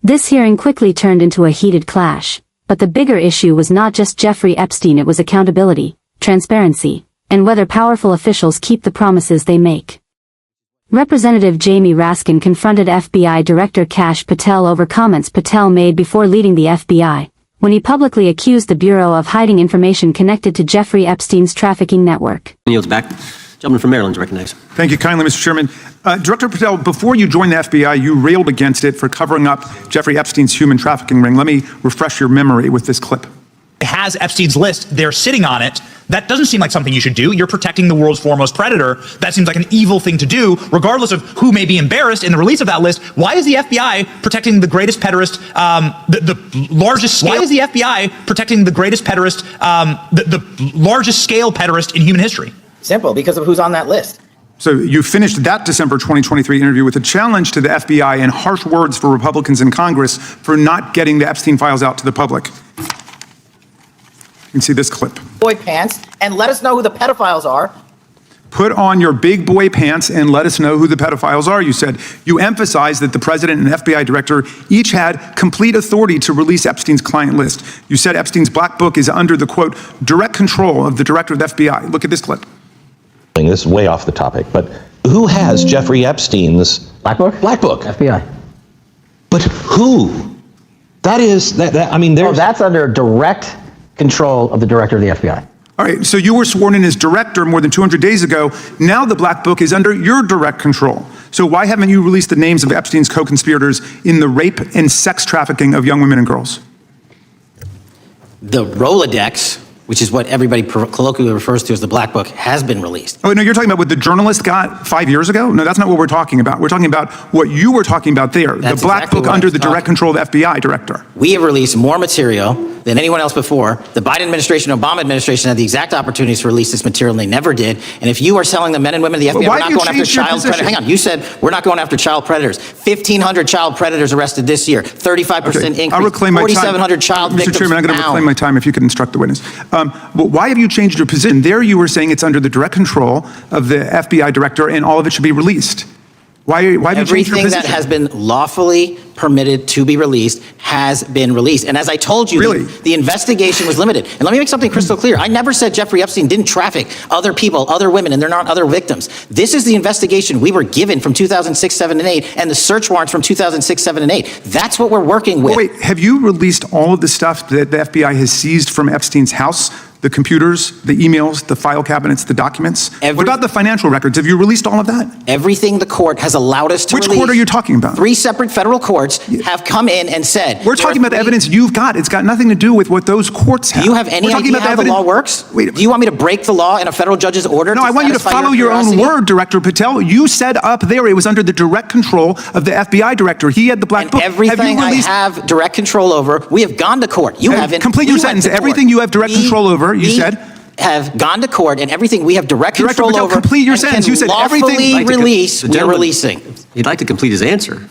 This hearing quickly turned into a heated clash, but the bigger issue was not just Jeffrey Epstein, it was accountability, transparency, and whether powerful officials keep the promises they make. Representative Jamie Raskin confronted FBI Director Kash Patel over comments Patel made before leading the FBI, when he publicly accused the Bureau of hiding information connected to Jeffrey Epstein's trafficking network. Yields back. Gentleman from Maryland is recognized. Thank you kindly, Mr. Chairman. Director Patel, before you joined the FBI, you railed against it for covering up Jeffrey Epstein's human trafficking ring. Let me refresh your memory with this clip. It has Epstein's list. They're sitting on it. That doesn't seem like something you should do. You're protecting the world's foremost predator. That seems like an evil thing to do, regardless of who may be embarrassed in the release of that list. Why is the FBI protecting the greatest pederast, the largest scale? Why is the FBI protecting the greatest pederast, the largest scale pederast in human history? Simple, because of who's on that list. So you finished that December 2023 interview with a challenge to the FBI and harsh words for Republicans in Congress for not getting the Epstein files out to the public. You can see this clip. Boy pants, and let us know who the pedophiles are. Put on your big boy pants and let us know who the pedophiles are, you said. You emphasized that the president and FBI director each had complete authority to release Epstein's client list. You said Epstein's black book is under the, quote, direct control of the director of the FBI. Look at this clip. This is way off the topic, but who has Jeffrey Epstein's black book? Black book. FBI. But who? That is, I mean, there's... Oh, that's under direct control of the director of the FBI. All right, so you were sworn in as director more than 200 days ago. Now the black book is under your direct control. So why haven't you released the names of Epstein's co-conspirators in the rape and sex trafficking of young women and girls? The Rolodex, which is what everybody colloquially refers to as the black book, has been released. Oh, no, you're talking about what the journalist got 5 years ago? No, that's not what we're talking about. We're talking about what you were talking about there. That's the black exactly book under the direct control of the FBI director. We have released more material than anyone else before. The Biden administration, Obama administration had the exact opportunities to release this material, and they never did. And if you are telling the men and women of the FBI, we're not going after child predators. Hang on, you said we're not going after child predators. 1,500 child predators arrested this year, 35% increase, I'll reclaim my time. 4,700 child victims. Mr. Chairman, I'm going to reclaim my time if you could instruct the witness. Why have you changed your position? There you were saying it's under the direct control of the FBI director and all of it should be released. Why have you changed your position? Everything that has been lawfully permitted to be released has been released. And as I told you, really? the investigation was limited. And let me make something crystal clear. I never said Jeffrey Epstein didn't traffic other people, other women, and they're not other victims. This is the investigation we were given from 2006, 7, and 8, and the search warrants from 2006, 7, and 8. That's what we're working with. Wait, have you released all of the stuff that the FBI has seized from Epstein's house? The computers, the emails, the file cabinets, the documents? What about the financial records? Have you released all of that? Everything the court has allowed us to release. Which court are you talking about? 3 separate federal courts have come in and said... We're talking about the evidence you've got. It's got nothing to do with what those courts have. Do you have any idea how the law works? Wait, do you want me to break the law in a federal judge's order? No, I want you to follow your own word, Director Patel. You said up there it was under the direct control of the FBI director. He had the black book. Everything I have direct control over, we have gone to court. You haven't. Complete your sentence. Everything you have direct control over, you said... have gone to court, and everything we have direct control over. Complete your sentence. You said everything. Release. We're releasing. He'd like to complete his answer.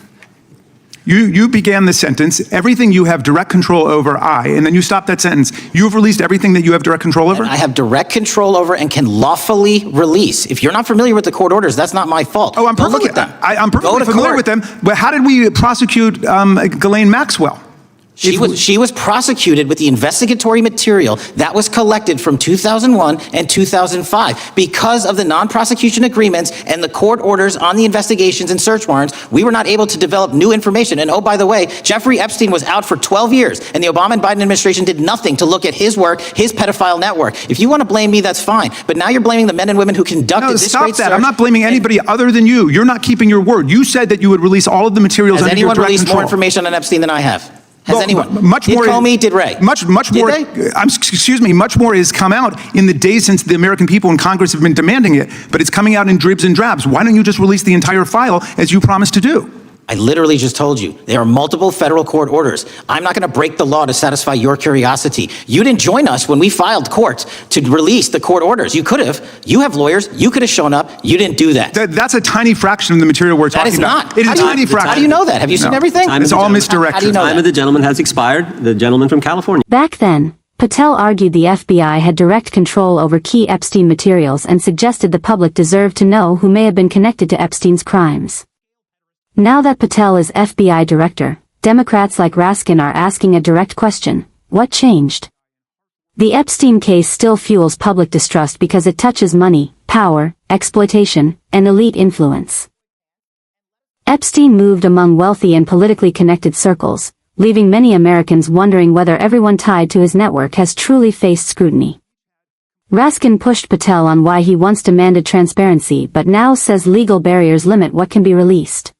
You began the sentence. Everything you have direct control over, and then you stopped that sentence. You have released everything that you have direct control over. And I have direct control over and can lawfully release. If you're not familiar with the court orders, that's not my fault. Oh, I'm perfectly familiar with them. But how did we prosecute Ghislaine Maxwell? She was prosecuted with the investigatory material that was collected from 2001 and 2005. Because of the non-prosecution agreements and the court orders on the investigations and search warrants, we were not able to develop new information. And oh, by the way, Jeffrey Epstein was out for 12 years, and the Obama and Biden administration did nothing to look at his work, his pedophile network. If you want to blame me, that's fine. But now you're blaming the men and women who conducted this great search. Stop that. I'm not blaming anybody other than you. You're not keeping your word. You said that you would release all of the materials under your direct control. Has anyone released more information on Epstein than I have? Has anyone? Much more. Did Comey, did Ray? Much more. Excuse me. Much more has come out in the days since the American people in Congress have been demanding it. But it's coming out in dribs and drabs. Why don't you just release the entire file as you promised to do? I literally just told you, there are multiple federal court orders. I'm not going to break the law to satisfy your curiosity. You didn't join us when we filed court to release the court orders. You could have. You have lawyers. You could have shown up. You didn't do that. That's a tiny fraction of the material we're talking about. That is not. It is a tiny fraction. How do you know that? Have you seen everything? It's all misdirected. How do you know that? The time of the gentleman has expired. The gentleman from California. Back then, Patel argued the FBI had direct control over key Epstein materials and suggested the public deserved to know who may have been connected to Epstein's crimes. Now that Patel is FBI director, Democrats like Raskin are asking a direct question: what changed? The Epstein case still fuels public distrust because it touches money, power, exploitation, and elite influence. Epstein moved among wealthy and politically connected circles, leaving many Americans wondering whether everyone tied to his network has truly faced scrutiny. Raskin pushed Patel on why he once demanded transparency but now says legal barriers limit what can be released.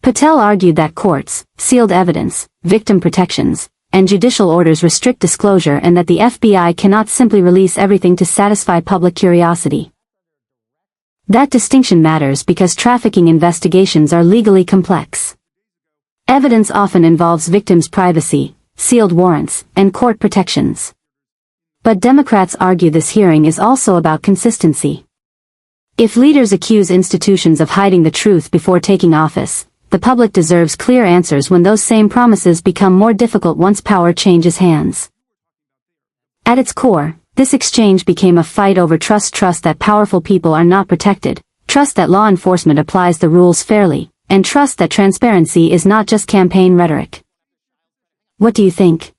Patel argued that courts, sealed evidence, victim protections, and judicial orders restrict disclosure and that the FBI cannot simply release everything to satisfy public curiosity. That distinction matters because trafficking investigations are legally complex. Evidence often involves victims' privacy, sealed warrants, and court protections. But Democrats argue this hearing is also about consistency. If leaders accuse institutions of hiding the truth before taking office, the public deserves clear answers when those same promises become more difficult once power changes hands. At its core, this exchange became a fight over trust that powerful people are not protected, trust that law enforcement applies the rules fairly, and trust that transparency is not just campaign rhetoric. What do you think?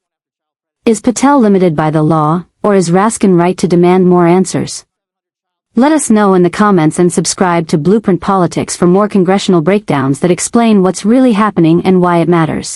Is Patel limited by the law, or is Raskin right to demand more answers? Let us know in the comments and subscribe to Blueprint Politics for more congressional breakdowns that explain what's really happening and why it matters.